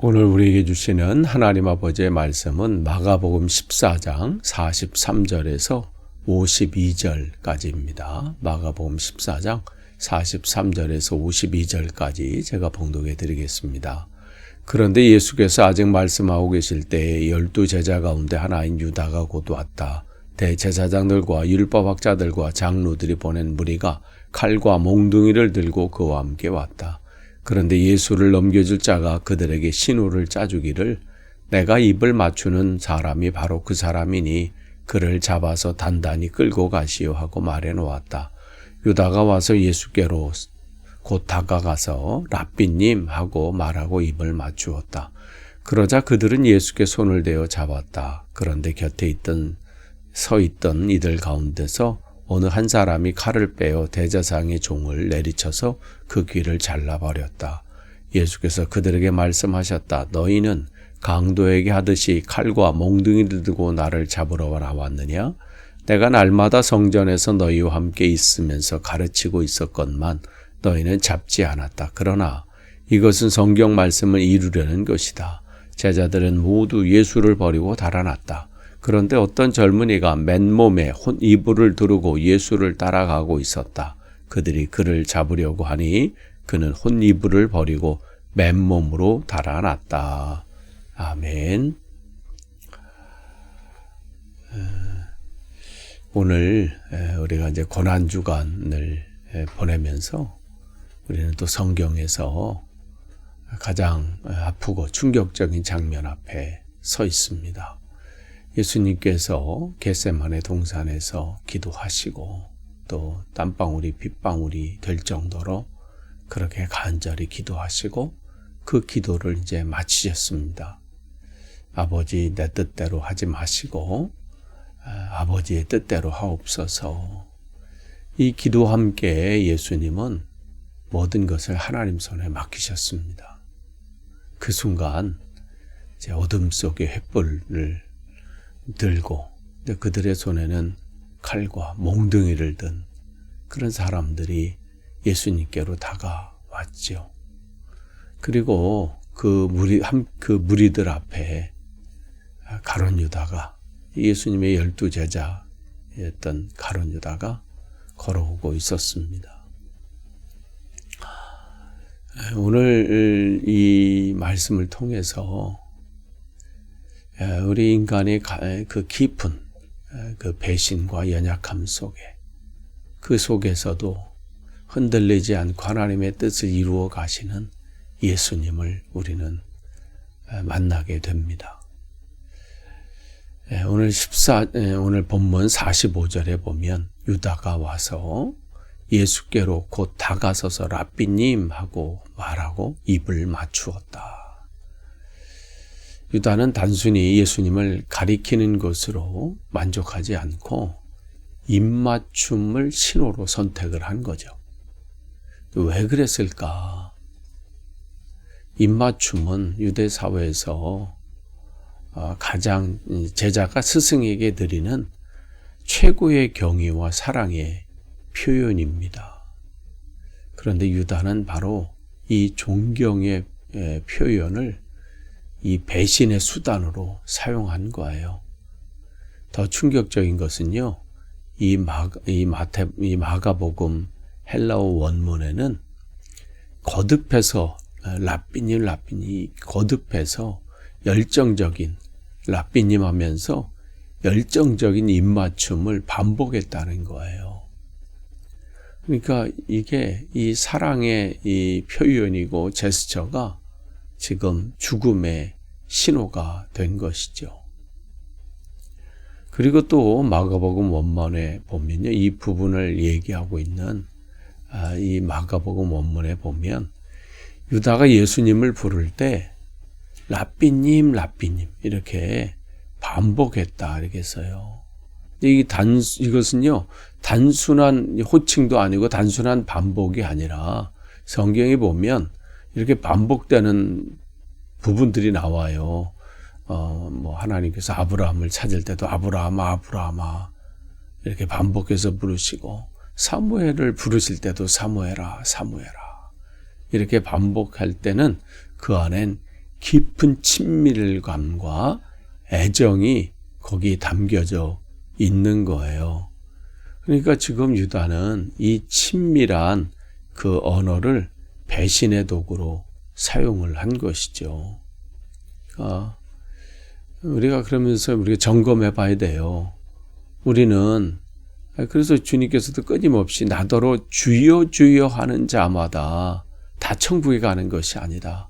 오늘 우리에게 주시는 하나님 아버지의 말씀은 마가복음 14장 43절에서 52절까지입니다. 마가복음 14장 43절에서 52절까지 제가 봉독해 드리겠습니다. 그런데 예수께서 아직 말씀하고 계실 때에 12 제자 가운데 하나인 유다가 곧 왔다. 대제사장들과 율법학자들과 장로들이 보낸 무리가 칼과 몽둥이를 들고 그와 함께 왔다. 그런데 예수를 넘겨줄 자가 그들에게 신호를 짜주기를 내가 입을 맞추는 사람이 바로 그 사람이니 그를 잡아서 단단히 끌고 가시오 하고 말해 놓았다. 유다가 와서 예수께로 곧 다가가서 랍비님 하고 말하고 입을 맞추었다. 그러자 그들은 예수께 손을 대어 잡았다. 그런데 곁에 서 있던 이들 가운데서 어느 한 사람이 칼을 빼어 대제사장의 종을 내리쳐서 그 귀를 잘라버렸다. 예수께서 그들에게 말씀하셨다. 너희는 강도에게 하듯이 칼과 몽둥이를 들고 나를 잡으러 나왔느냐? 내가 날마다 성전에서 너희와 함께 있으면서 가르치고 있었건만 너희는 잡지 않았다. 그러나 이것은 성경 말씀을 이루려는 것이다. 제자들은 모두 예수를 버리고 달아났다. 그런데 어떤 젊은이가 맨몸에 혼이불을 두르고 예수를 따라가고 있었다. 그들이 그를 잡으려고 하니 그는 혼이불을 버리고 맨몸으로 달아났다. 아멘. 오늘 우리가 이제 고난주간을 보내면서 우리는 또 성경에서 가장 아프고 충격적인 장면 앞에 서 있습니다. 예수님께서 겟세마네 동산에서 기도하시고 또 땀방울이 핏방울이 될 정도로 그렇게 간절히 기도하시고 그 기도를 이제 마치셨습니다. 아버지 내 뜻대로 하지 마시고 아버지의 뜻대로 하옵소서. 이 기도와 함께 예수님은 모든 것을 하나님 손에 맡기셨습니다. 그 순간 이제 어둠 속의 횃불을 들고 그들의 손에는 칼과 몽둥이를 든 그런 사람들이 예수님께로 다가왔죠. 그리고 그 무리들 앞에 가룟 유다가 예수님의 12 제자였던 가룟 유다가 걸어오고 있었습니다. 오늘 이 말씀을 통해서 우리 인간의 그 깊은 그 배신과 연약함 속에 그 속에서도 흔들리지 않고 하나님의 뜻을 이루어 가시는 예수님을 우리는 만나게 됩니다. 오늘 본문 45절에 보면 유다가 와서 예수께로 곧 다가서서 랍비님 하고 말하고 입을 맞추었다. 유다는 단순히 예수님을 가리키는 것으로 만족하지 않고 입맞춤을 신호로 선택을 한 거죠. 왜 그랬을까? 입맞춤은 유대 사회에서 가장 제자가 스승에게 드리는 최고의 경의와 사랑의 표현입니다. 그런데 유다는 바로 이 존경의 표현을 이 배신의 수단으로 사용한 거예요. 더 충격적인 것은요, 이 마가복음 헬라어 원문에는 거듭해서 랍비님 거듭해서 열정적인 랍비님 하면서 열정적인 입맞춤을 반복했다는 거예요. 그러니까 이게 이 사랑의 이 표현이고 제스처가 지금 죽음의 신호가 된 것이죠. 그리고 또 마가복음 원문에 보면요, 이 부분을 얘기하고 있는 이 마가복음 원문에 보면 유다가 예수님을 부를 때 랍비님 이렇게 반복했다 이렇게 써요. 이것은요 단순한 호칭도 아니고 단순한 반복이 아니라 성경에 보면 이렇게 반복되는 부분들이 나와요. 하나님께서 아브라함을 찾을 때도 아브라함아 이렇게 반복해서 부르시고 사무엘을 부르실 때도 사무엘아 이렇게 반복할 때는 그 안엔 깊은 친밀감과 애정이 거기에 담겨져 있는 거예요. 그러니까 지금 유다는 이 친밀한 그 언어를 배신의 도구로 사용을 한 것이죠. 우리가 그러면서 우리가 점검해 봐야 돼요. 우리는 그래서 주님께서도 끊임없이 나더러 주여 주여 하는 자마다 다 천국에 가는 것이 아니다.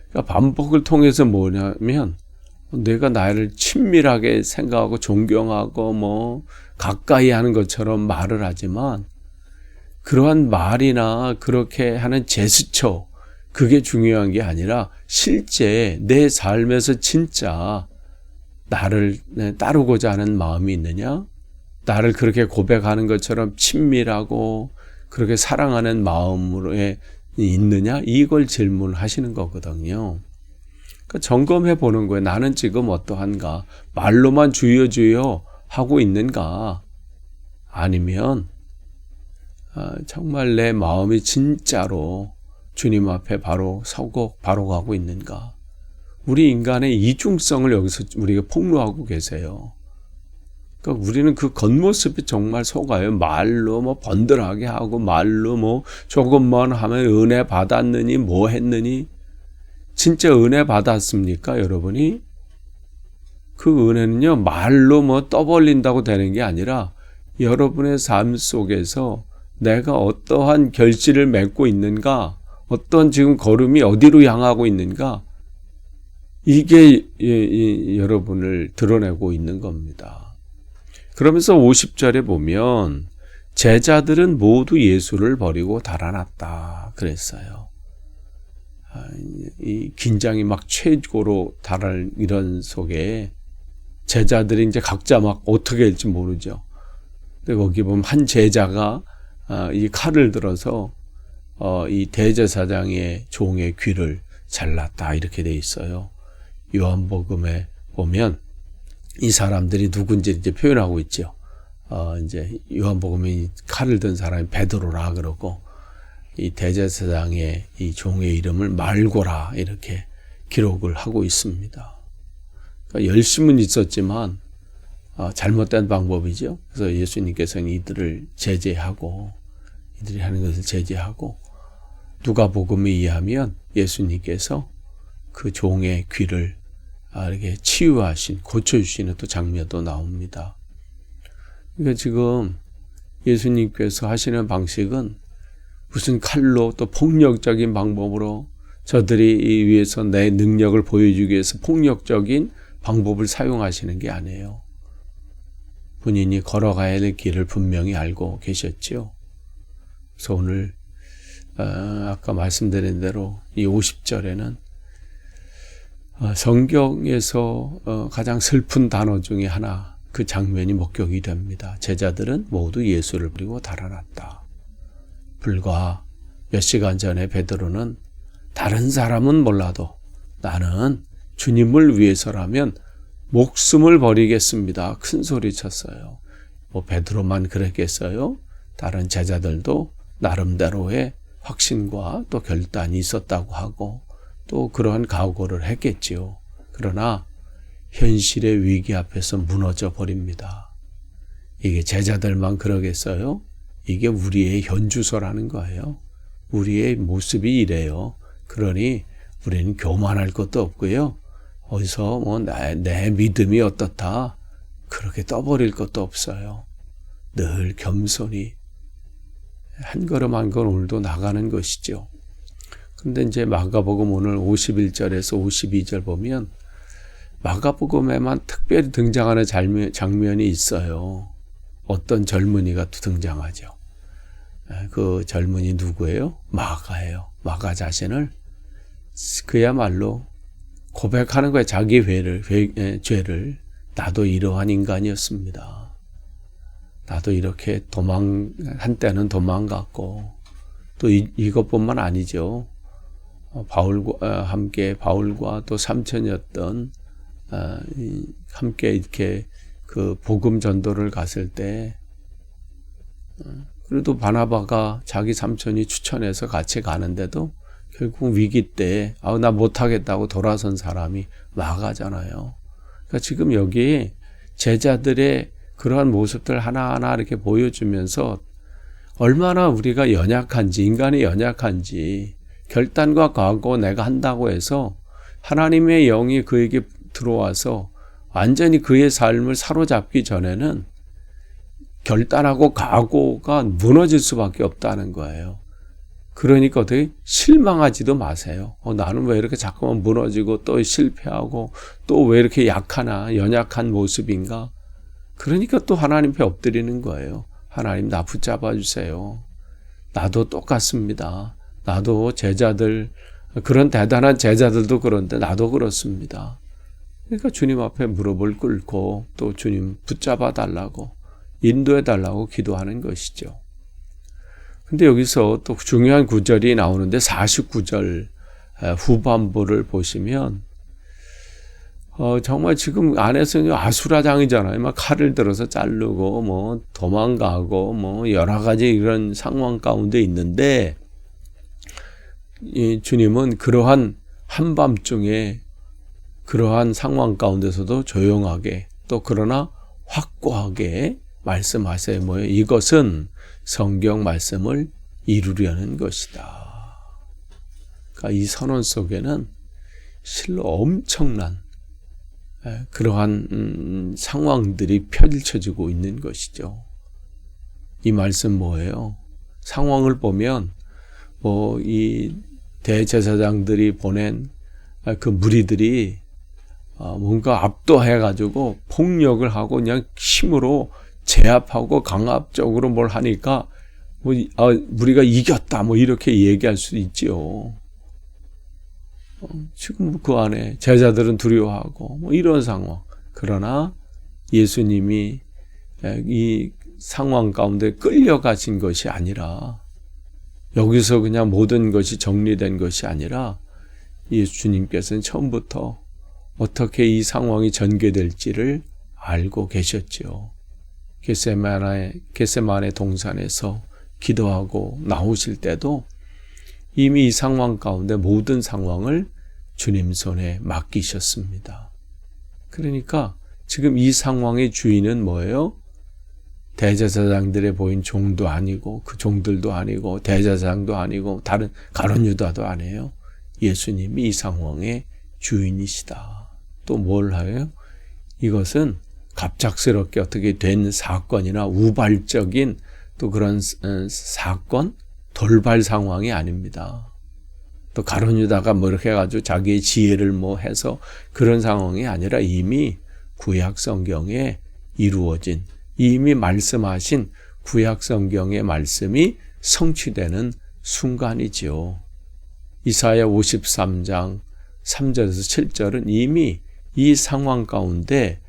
그러니까 반복을 통해서 뭐냐면 내가 나를 친밀하게 생각하고 존경하고 가까이 하는 것처럼 말을 하지만 그러한 말이나 그렇게 하는 제스처 그게 중요한 게 아니라 실제 내 삶에서 진짜 나를 따르고자 하는 마음이 있느냐? 나를 그렇게 고백하는 것처럼 친밀하고 그렇게 사랑하는 마음으로 있느냐? 이걸 질문하시는 거거든요. 그러니까 점검해 보는 거예요. 나는 지금 어떠한가? 말로만 주여 주여 하고 있는가? 아니면 정말 내 마음이 진짜로 주님 앞에 바로 서고 바로 가고 있는가? 우리 인간의 이중성을 여기서 우리가 폭로하고 계세요. 그러니까 우리는 그 겉모습이 정말 속아요. 말로 번들하게 하고 말로 조금만 하면 은혜 받았느니 뭐 했느니 진짜 은혜 받았습니까, 여러분이? 그 은혜는요, 말로 떠벌린다고 되는 게 아니라 여러분의 삶 속에서 내가 어떠한 결실을 맺고 있는가, 어떤 지금 걸음이 어디로 향하고 있는가, 이게 여러분을 드러내고 있는 겁니다. 그러면서 50절에 보면 제자들은 모두 예수를 버리고 달아났다 그랬어요. 이 긴장이 막 최고로 달할 이런 속에 제자들이 이제 각자 막 어떻게 할지 모르죠. 근데 거기 보면 한 제자가 이 칼을 들어서 이 대제사장의 종의 귀를 잘랐다 이렇게 돼 있어요. 요한복음에 보면 이 사람들이 누군지 이제 표현하고 있죠. 이제 요한복음에 이 칼을 든 사람이 베드로라 그러고 이 대제사장의 이 종의 이름을 말고라 이렇게 기록을 하고 있습니다. 그러니까 열심은 있었지만 잘못된 방법이죠. 그래서 예수님께서는 이들을 제재하고 이들이 하는 것을 제재하고 누가복음에 의하면 예수님께서 그 종의 귀를 이렇게 치유하신 고쳐주시는 또 장면도 나옵니다. 그러니까 지금 예수님께서 하시는 방식은 무슨 칼로 또 폭력적인 방법으로 저들이 위해서 내 능력을 보여주기 위해서 폭력적인 방법을 사용하시는 게 아니에요. 본인이 걸어가야 될 길을 분명히 알고 계셨죠. 그래서 오늘 아까 말씀드린 대로 이 50절에는 성경에서 가장 슬픈 단어 중에 하나 그 장면이 목격이 됩니다. 제자들은 모두 예수를 버리고 달아났다. 불과 몇 시간 전에 베드로는 다른 사람은 몰라도 나는 주님을 위해서라면 목숨을 버리겠습니다. 큰 소리 쳤어요. 베드로만 그랬겠어요? 다른 제자들도 나름대로의 확신과 또 결단이 있었다고 하고 또 그러한 각오를 했겠지요. 그러나 현실의 위기 앞에서 무너져 버립니다. 이게 제자들만 그러겠어요? 이게 우리의 현주소라는 거예요. 우리의 모습이 이래요. 그러니 우리는 교만할 것도 없고요. 어디서 내 믿음이 어떻다 그렇게 떠버릴 것도 없어요. 늘 겸손히 한 걸음 한 걸음 오늘도 나가는 것이죠. 근데 이제 마가복음 오늘 51절에서 52절 보면 마가복음에만 특별히 등장하는 장면이 있어요. 어떤 젊은이가 또 등장하죠. 그 젊은이 누구예요? 마가예요. 마가 자신을 그야말로 고백하는 거예요. 자기 죄를. 나도 이러한 인간이었습니다. 나도 이렇게 한때는 도망갔고 또 이것뿐만 아니죠. 바울과 또 삼촌이었던 함께 이렇게 그 복음 전도를 갔을 때 그래도 바나바가 자기 삼촌이 추천해서 같이 가는데도 결국 위기 때 나 못하겠다고 돌아선 사람이 마가잖아요. 그러니까 지금 여기 제자들의 그러한 모습들 하나하나 이렇게 보여주면서 얼마나 우리가 연약한지, 인간이 연약한지, 결단과 각오 내가 한다고 해서 하나님의 영이 그에게 들어와서 완전히 그의 삶을 사로잡기 전에는 결단하고 각오가 무너질 수밖에 없다는 거예요. 그러니까 어떻게 실망하지도 마세요. 나는 왜 이렇게 자꾸만 무너지고 또 실패하고 또 왜 이렇게 약하나, 연약한 모습인가? 그러니까 또 하나님 앞에 엎드리는 거예요. 하나님 나 붙잡아 주세요. 나도 똑같습니다. 나도 제자들, 그런 대단한 제자들도 그런데 나도 그렇습니다. 그러니까 주님 앞에 무릎을 꿇고 또 주님 붙잡아 달라고, 인도해 달라고 기도하는 것이죠. 근데 여기서 또 중요한 구절이 나오는데 49절 후반부를 보시면 정말 지금 안에서는 아수라장이잖아요. 막 칼을 들어서 자르고 뭐 도망가고 뭐 여러 가지 이런 상황 가운데 있는데 이 주님은 그러한 한밤중에 그러한 상황 가운데서도 조용하게 또 그러나 확고하게 말씀하세요. 뭐예요? 이것은 성경 말씀을 이루려는 것이다. 그러니까 이 선언 속에는 실로 엄청난 그러한 상황들이 펼쳐지고 있는 것이죠. 이 말씀 뭐예요? 상황을 보면 이 대제사장들이 보낸 그 무리들이 뭔가 압도해가지고 폭력을 하고 그냥 힘으로 제압하고 강압적으로 뭘 하니까 우리가 이겼다 이렇게 얘기할 수 있지요. 지금 그 안에 제자들은 두려워하고 이런 상황. 그러나 예수님이 이 상황 가운데 끌려가신 것이 아니라 여기서 그냥 모든 것이 정리된 것이 아니라 예수님께서는 처음부터 어떻게 이 상황이 전개될지를 알고 계셨죠. 겟세마네 동산에서 기도하고 나오실 때도 이미 이 상황 가운데 모든 상황을 주님 손에 맡기셨습니다. 그러니까 지금 이 상황의 주인은 뭐예요? 대제사장들의 보인 종도 아니고 그 종들도 아니고 대제사장도 아니고 다른 가룟 유다도 아니에요. 예수님이 이 상황의 주인이시다. 또 뭘 해요? 이것은 갑작스럽게 어떻게 된 사건이나 우발적인 또 그런 사건, 돌발 상황이 아닙니다. 또 가룟 유다가 이렇게 해가지고 자기의 지혜를 해서 그런 상황이 아니라 이미 구약 성경에 이루어진 이미 말씀하신 구약 성경의 말씀이 성취되는 순간이지요. 이사야 53장 3절에서 7절은 이미 이 상황 가운데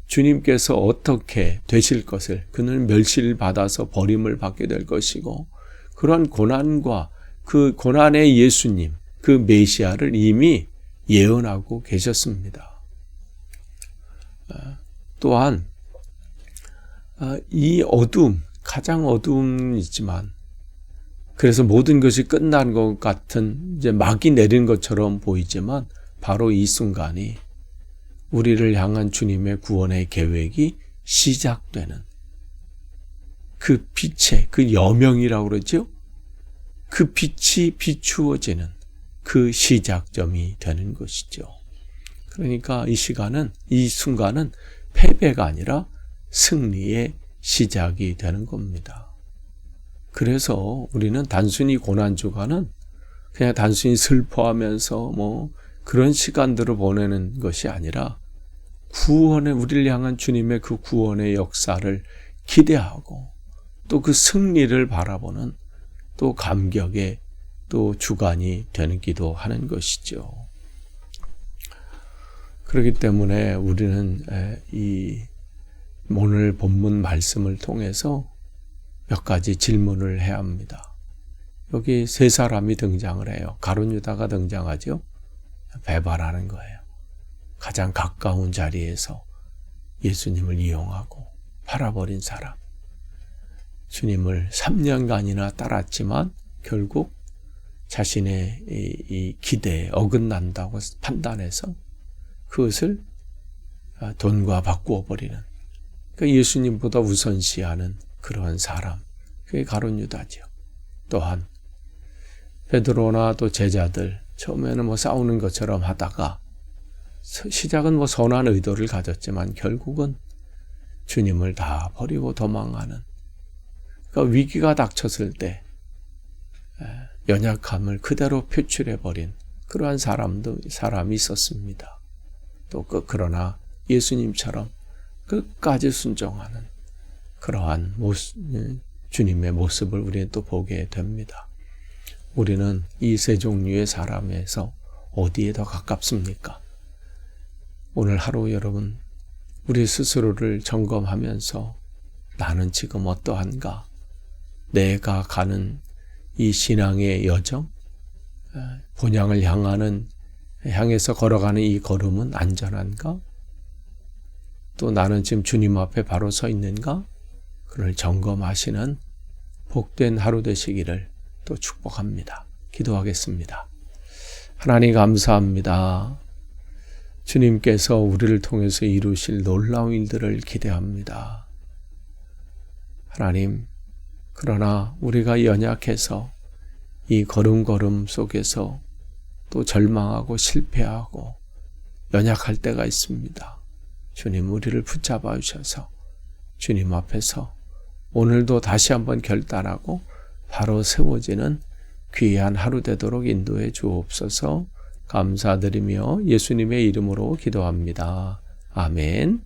주님께서 어떻게 되실 것을, 그는 멸시를 받아서 버림을 받게 될 것이고 그런 고난과 그 고난의 예수님, 그 메시아를 이미 예언하고 계셨습니다. 또한 이 어둠, 가장 어둠이지만 그래서 모든 것이 끝난 것 같은 이제 막이 내린 것처럼 보이지만 바로 이 순간이 우리를 향한 주님의 구원의 계획이 시작되는 그 빛의 그 여명이라고 그러죠. 그 빛이 비추어지는 그 시작점이 되는 것이죠. 그러니까 이 순간은 패배가 아니라 승리의 시작이 되는 겁니다. 그래서 우리는 단순히 고난주간은 그냥 단순히 슬퍼하면서 그런 시간들을 보내는 것이 아니라 우리를 향한 주님의 그 구원의 역사를 기대하고 또 그 승리를 바라보는 또 감격의 또 주간이 되는 기도하는 것이죠. 그렇기 때문에 우리는 이 오늘 본문 말씀을 통해서 몇 가지 질문을 해야 합니다. 여기 세 사람이 등장을 해요. 가룟 유다가 등장하죠. 배반하는 거예요. 가장 가까운 자리에서 예수님을 이용하고 팔아버린 사람. 주님을 3년간이나 따랐지만 결국 자신의 이 기대에 어긋난다고 판단해서 그것을 돈과 바꾸어 버리는, 그러니까 예수님보다 우선시하는 그러한 사람, 그게 가룟 유다지요. 또한 베드로나 또 제자들 처음에는 싸우는 것처럼 하다가 시작은 선한 의도를 가졌지만 결국은 주님을 다 버리고 도망하는, 그러니까 위기가 닥쳤을 때 연약함을 그대로 표출해버린 그러한 사람이 있었습니다. 또 그러나 예수님처럼 끝까지 순종하는 그러한 주님의 모습을 우리는 또 보게 됩니다. 우리는 이 세 종류의 사람에서 어디에 더 가깝습니까? 오늘 하루 여러분 우리 스스로를 점검하면서 나는 지금 어떠한가? 내가 가는 이 신앙의 여정, 본향을 향해서 걸어가는 이 걸음은 안전한가? 또 나는 지금 주님 앞에 바로 서 있는가? 그를 점검하시는 복된 하루 되시기를 또 축복합니다. 기도하겠습니다. 하나님 감사합니다. 주님께서 우리를 통해서 이루실 놀라운 일들을 기대합니다. 하나님, 그러나 우리가 연약해서 이 걸음걸음 속에서 또 절망하고 실패하고 연약할 때가 있습니다. 주님, 우리를 붙잡아 주셔서 주님 앞에서 오늘도 다시 한번 결단하고 바로 세워지는 귀한 하루 되도록 인도해 주옵소서. 감사드리며 예수님의 이름으로 기도합니다. 아멘.